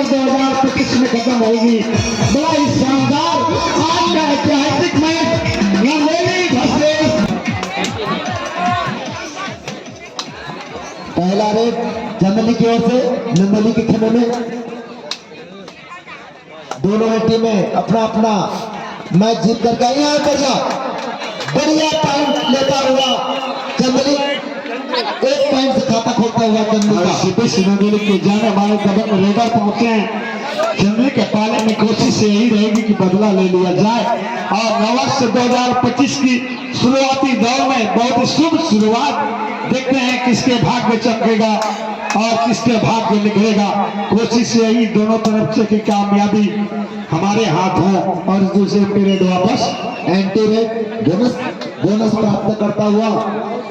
नवंबर 2025 में खत्म होगी। बड़ा ही शानदार आज का ऐतिहासिक मैच नंदेली वर्सेस। पहला रेड चंदली की ओर से नंदली के खेमे में दोनों टीमें अपना अपना मैच जीत करके आई हैं। बढ़िया पॉइंट लेता हुआ चंदली, एक पॉइंट से खाता खोलता हुआ चंदली के जाने वाले दबंग रेडर पहुंचे हैं। चंदली के पाले में कोशिश यही रहेगी कि बदला ले लिया जाए और नववर्ष 2025 की शुरुआती दौर में बहुत ही शुभ शुरुआत। देखते हैं किसके भाग्य चमकेगा और किसके भाग्य निकलेगा। कोशिश यही दोनों तरफ से कि कामयाबी हमारे हाथ हो और दूसरे पीरियड वापस एंटी रेड बोनस प्राप्त करता हुआ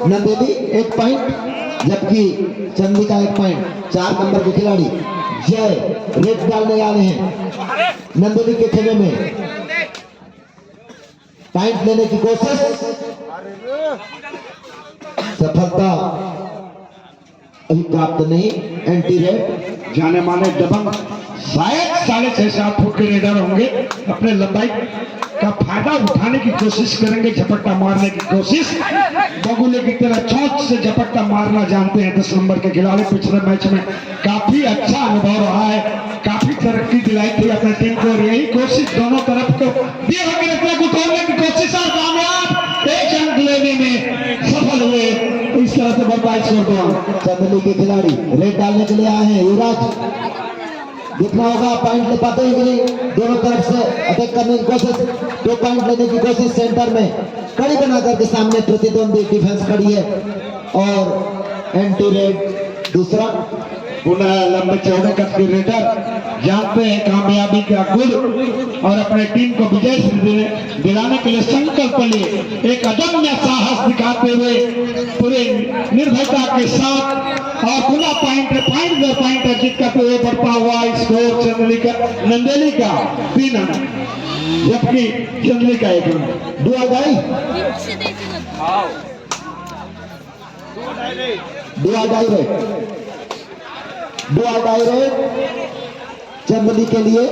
नंदेली 1 पॉइंट, जबकि चंदी का 1 पॉइंट। 4 नंबर के खिलाड़ी जय रेड डालने आ रहे हैं नंदेली के खेमे में। पॉइंट लेने की कोशिश, सफलता अभी प्राप्त नहीं। एंटी रेड जाने माने दबंग शायद 6.5-7 फुट के रेडर होंगे। अपने लंबाई का फायदा उठाने की कोशिश करेंगे, झपट्टा मारने की कोशिश। बगुले की तरह चौंच से झपट्टा मारना जानते हैं 10 नंबर के खिलाड़ी। पिछले मैच में काफी अच्छा अनुभव रहा है, काफी तरक्की दिलाई थी अपने टीम को और यही कोशिश दोनों तरफ को तोड़ने की कोशिश और कामयाब 1 अंक लेने में सफल हुए। इस तरह से बर्दाश्त कर दो। चंदली के खिलाड़ी रेड डालने के लिए आए हैं। युवराज देखना होगा पॉइंट ले पाते हैं कि नहीं। दोनों तरफ से अटैक करने की कोशिश, 2 पॉइंट लेने की कोशिश। सेंटर में कड़ी बना करके सामने प्रतिद्वंदी डिफेंस खड़ी है और एंटी रेड दूसरा। पुनः लंबे चौड़े कद के रेडर जानते हैं कामयाबी का गुर और अपने टीम को विजय दिलाने के लिए संकल्प लिए एक अदम्य साहस दिखाते हुए पूरे निर्भयता के साथ और पुनः पॉइंट अर्जित करते हुए बढ़ता हुआ स्कोर नंदेली का 3 अंक, जबकि चंदली का 1 अंक। डुआ डायरेक्ट चंदली के लिए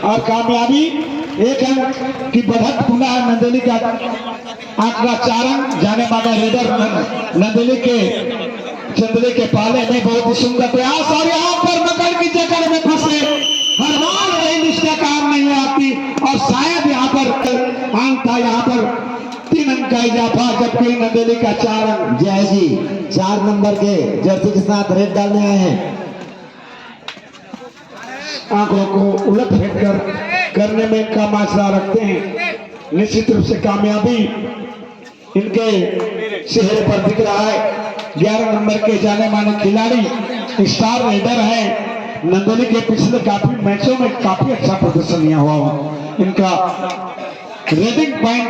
और कामयाबी 1 अंक की बढ़त। पुनः नंदेली का आंकड़ा 4 अंक। जाने माना रेडर नंदेली के चंदली के पाले में बहुत ही सुंदर प्रयास और यहाँ पर मकर की जकड़ में फंसे। हर बार वही निष्ठा काम नहीं आती और शायद यहाँ पर अंक था, यहाँ पर 3 अंक का इजाफा, जबकि नंदेली का 4 अंक। जय जी 4 नंबर के जर्सी के साथ रेड डालने आए हैं। आंकड़ों को उलट फेंक करने में कम आशा रखते हैं। निश्चित रूप से कामयाबी इनके चेहरे पर दिख रहा है। 11 नंबर के जाने माने खिलाड़ी स्टार रेडर हैं। नंदेली के पिछले काफी मैचों में काफी अच्छा प्रदर्शन यहाँ हुआ। इनका रेटिंग पॉइंट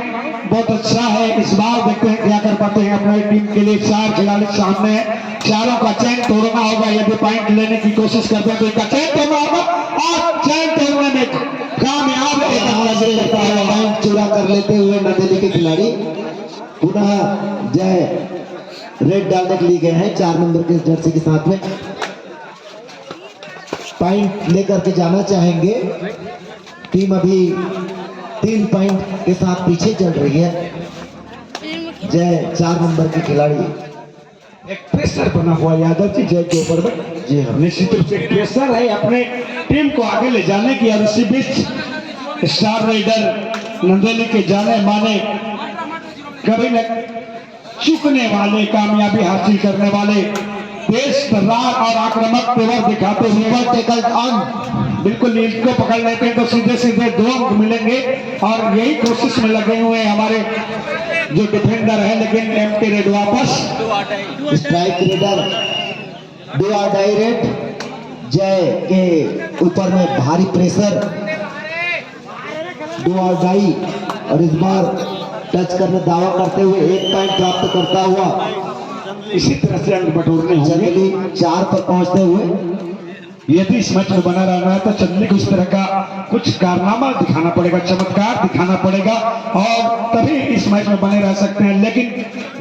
बहुत अच्छा है। इस बार देखते हैं क्या कर पाते हैं। अपनी टीम के लिए 4 खिलाड़ी सामने हैं, चारों का चैन तोड़ना होगा। यदि पॉइंट लेने की कोशिश करते हैं तो इनका चैन तोड़ना होगा और चैन तोड़ने में कामयाब पॉइंट चुरा कर लेते हुए नंदेली के खिलाड़ी पुनः जय रेड डालने के लिए गए हैं। 4 नंबर के जर्सी के साथ में पॉइंट लेकर के जाना चाहेंगे। टीम अभी 3 पॉइंट के साथ पीछे चल रही है। जय 4 नंबर के खिलाड़ी। एक प्रेशर बना हुआ यादव जी जय के ऊपर में। जी हाँ, निश्चित रूप से प्रेशर है अपने टीम को आगे ले जाने की। और इसी बीच स्टार रेडर नंदेली के जाने माने कभी न चुकने वाले, कामयाबी हासिल करने वाले, तेज तर्रार और आक्रामक तेवर दिखाते हुए टेकल ऑन बिल्कुल लीड को पकड़ लेते हैं तो सीधे सीधे 2 अंक मिलेंगे। और यही कोशिश में लगे हुए हैं हमारे जो डिफेंडर है। लेकिन एम्प्टी रेड वापस स्ट्राइक रेडर डुआ डायरेक्ट जय के ऊपर में भारी प्रेशर। डुआ डाई और इस बार टच करने दावा करते हुए 1 पॉइंट प्राप्त करता हुआ इसी तरह से अंक बटोरने होंगे। चंदली 4 पर पहुंचते हुए यदि इस मैच में बना रहना है तो चंदनी को इस तरह का कुछ कारनामा दिखाना पड़ेगा, चमत्कार दिखाना पड़ेगा और तभी इस मैच में बने रह सकते हैं। लेकिन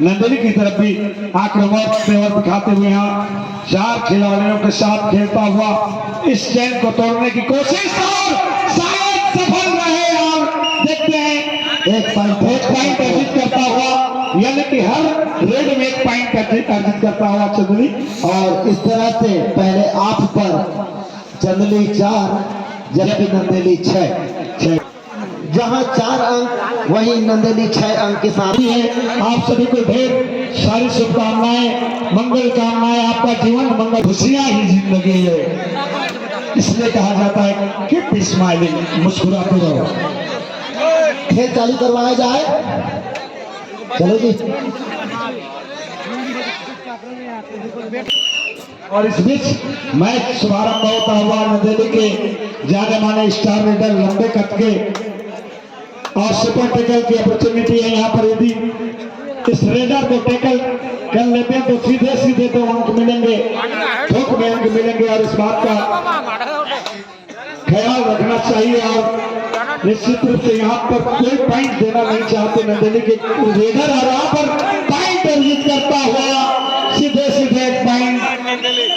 नंदेली की तरफ भी आक्रामक तेवर दिखाते हुए यहाँ 4 खिलाड़ियों के साथ खेलता हुआ इस चैन को तोड़ने की कोशिश और शायद सफल रहे। और देखते हैं एक पॉइंट अर्जित करता हुआ, यानी कि हर रेड में 1 पॉइंट अर्जित करता हुआ चंदनी। और इस तरह से पहले 8 पर चंदली 4 जबकि नंदेली 6। जहां 4 अंक वहीं नंदेली 6 अंक के साथ है। आप सभी को ढेर सारी शुभकामनाएं, मंगल कामनाएं, आपका जीवन मंगल, खुशियां ही जिंदगी है, इसलिए कहा जाता है कि स्माइलिंग, मुस्कुराते रहो। खेल चालू करवाया जाए, चलो जी। और इस बीच मैच शुभारंभ होता हुआ नंदेली के जाने माने स्टार रेडर लंबे कद के और सुपर टैकल की अपॉर्चुनिटी है यहाँ पर। यदि इस रेडर को टैकल कर लेते हैं तो सीधे सीधे 2 अंक मिलेंगे, ठोक में अंक मिलेंगे और इस बात का ख्याल रखना चाहिए। और निश्चित रूप से यहाँ पर कोई पॉइंट देना नहीं चाहते नंदेली के रेडर, और यहाँ पर पॉइंट अर्जित करता हुआ सीधे सीधे 1 पॉइंट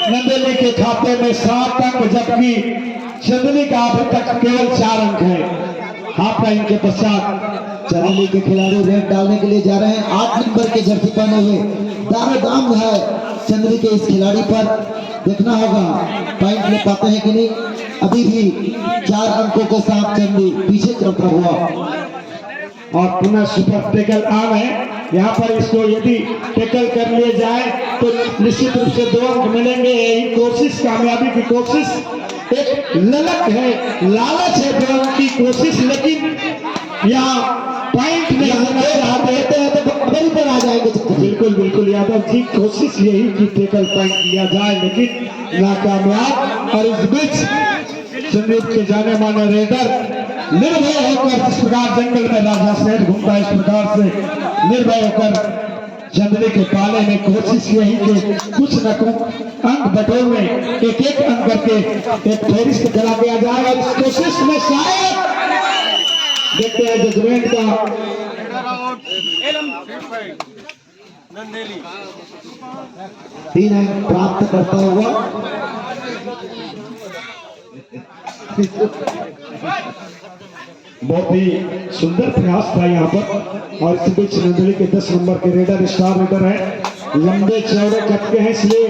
नंदेली के खाते में 7 अंक, जबकि चंदनी का अभी तक केवल 4 अंक है। हाफ टाइम के पश्चात चंदली के खिलाड़ी रेड डालने के लिए जा रहे हैं। 8 नंबर के जर्सी पहने हुए दारोदाम है चंदली के इस खिलाड़ी पर। देखना होगा पॉइंट ले पाते हैं कि नहीं। अभी भी 4 अंकों के साथ चंदली पीछे चलता हुआ और पुनः सुपर टैकल आम है यहाँ पर। इसको यदि टैकल कर लिए जाए तो निश्चित रूप से 2 अंक मिलेंगे। यही कोशिश, कामयाबी की कोशिश, एक ललक है, लालच है 2 अंक की कोशिश, लेकिन यहाँ पॉइंट नहीं होना चाहते हैं तो बड़ी पर आ जाएंगे। बिल्कुल बिल्कुल यादव जी, कोशिश यही की टैकल पॉइंट लिया जाए, लेकिन नाकामयाब। और इस बीच संदीप के जाने माने रेडर निर्भय होकर, जिस प्रकार जंगल में राजा सेठ घूमता है, इस प्रकार से निर्भय होकर चंदनी के पाले में कोशिश यही कि कुछ न कुछ अंक बटोरने, एक अंक करके एक फेरिस्त करा दिया जाएगा। इस कोशिश में शायद देखते हैं जजमेंट का 3 अंक प्राप्त करता हुआ बहुत ही सुंदर प्रयास था यहाँ पर। और इस बीच नंदेली के 10 नंबर के रेडर स्टार रेडर है, लंबे चौड़े कद के हैं, इसलिए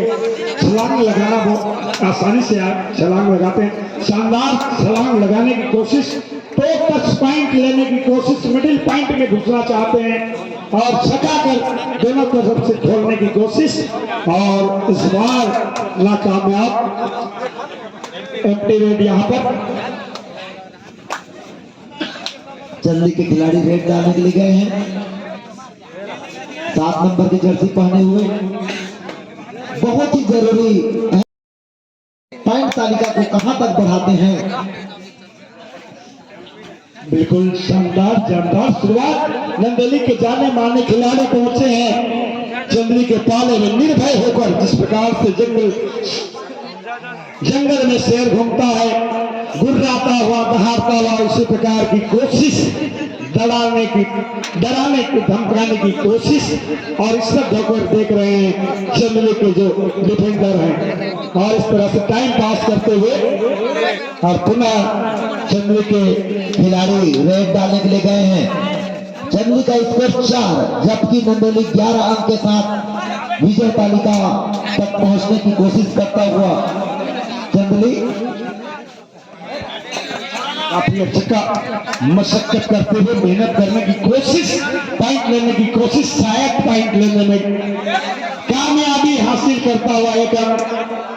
छलांग लगाना बहुत आसानी से छलांग लगाते हैं। शानदार छलांग लगाने की कोशिश, तो टच पॉइंट लेने की कोशिश, मिडिल पॉइंट में घुसना चाहते हैं और छका कर दोनों तरफ से खोलने की कोशिश, और इस बार नाकामयाब। एम्प्टी रेड यहाँ पर चंदली के खिलाड़ी रेड डालने के लिए गए हैं। 7 नंबर की जर्सी पहने हुए, बहुत ही जरूरी है। पॉइंट तालिका को कहां तक बढ़ाते हैं। बिल्कुल शानदार जानदार शुरुआत नंदेली के जाने माने खिलाड़ी पहुंचे हैं चंदली के पाले में निर्भय होकर। जिस प्रकार से जंगल में शेर घूमता है, गुर्राता हुआ, दहाड़ता हुआ, उसी प्रकार की कोशिश, डराने की, धमकाने की कोशिश। और इस सब होकर देख रहे हैं चंदली के जो डिफेंडर हैं, और इस तरह से टाइम पास करते हुए और पुनः चंदली के खिलाड़ी रेड डालने के लिए गए हैं। चंदली का स्कोर 4, जबकि नंदेली 11 अंक के साथ विजय तालिका तक पहुंचने की कोशिश करता हुआ चंदली काफी अच्छा मशक्कत करते हुए मेहनत करने की कोशिश, पॉइंट लेने की कोशिश, शायद पॉइंट लेने में कामयाबी हासिल करता हुआ, एक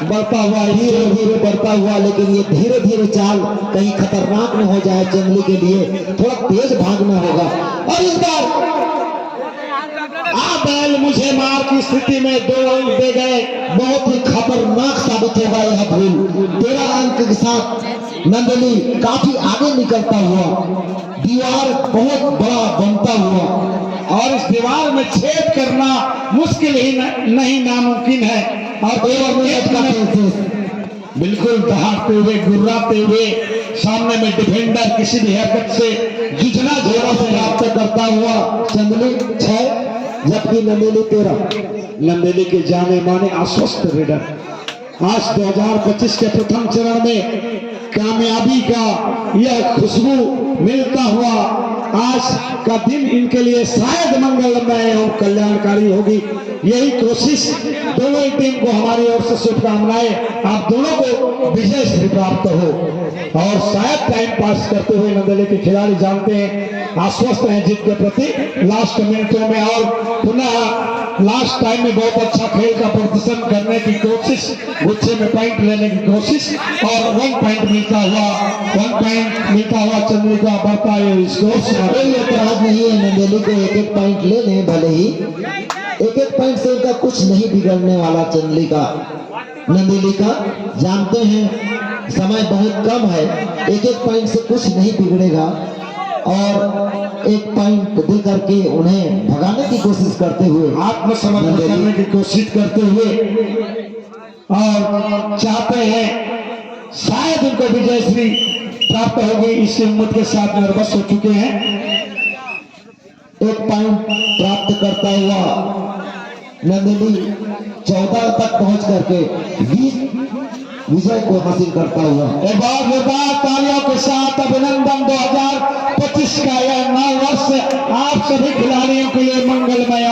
बढ़ता हुआ, धीरे धीरे बढ़ता हुआ। लेकिन ये धीरे धीरे चाल कहीं खतरनाक न हो जाए चंदली के लिए, थोड़ा तेज भागना होगा। और इस बार बैल मुझे मार की स्थिति में 2 अंक दे गए। बहुत ही खतरनाक साबित होगा यह भूल। 13 अंक के साथ नंदेली काफी आगे निकलता हुआ, दीवार बहुत बड़ा बनता हुआ, और इस दीवार में छेद करना मुश्किल ही नहीं, नामुमकिन है। और बिल्कुल दहाड़ते हुए गुर्राते हुए सामने में डिफेंडर किसी भी हरकत से जुझना जोरों से प्राप्त करता हुआ चंदली 6 जबकि नंदेली 13। नंदेली के जाने माने आश्वस्त रेडर आज 2025 के प्रथम चरण में कामयाबी का यह खुशबू मिलता हुआ आज का दिन इनके लिए शायद मंगलमय और कल्याणकारी होगी। यही कोशिश दोनों ही टीम को हमारी ओर से शुभकामनाएं। आप दोनों को विजय श्री प्राप्त हो और शायद टाइम पास करते हुए नंदेली के खिलाड़ी जानते हैं आश्वस्त हैं जीत के प्रति लास्ट मिनटों में और पुनः लास्ट टाइम में बहुत अच्छा खेल का प्रदर्शन करने की कोशिश, गुच्छे में पॉइंट लेने की कोशिश और 1 पॉइंट मिलता हुआ चंद्रिका बढ़ता है स्कोर। कोई एतराज नहीं है नंदेली को 1-1 पॉइंट ले लें, भले ही 1-1 पॉइंट से इनका कुछ नहीं बिगड़ने वाला। नंदेली का जानते हैं समय बहुत कम है, 1-1 पॉइंट से कुछ नहीं बिगड़ेगा और 1 पॉइंट दे करके उन्हें भगाने की कोशिश करते हुए, आत्मसमर्पण करने की कोशिश करते हुए और चाहते हैं शायद उनको विजय श्री प्राप्त होगी। इस हिम्मत के साथ नर्वस हो चुके हैं। 1 पॉइंट प्राप्त करता हुआ नंदेली 14 तक पहुंच करके विजय को हासिल करता हुआ। एक बार जोरदार तालियों के साथ अभिनंदन 2025 का यह नव वर्ष आप सभी खिलाड़ियों के लिए मंगलमय।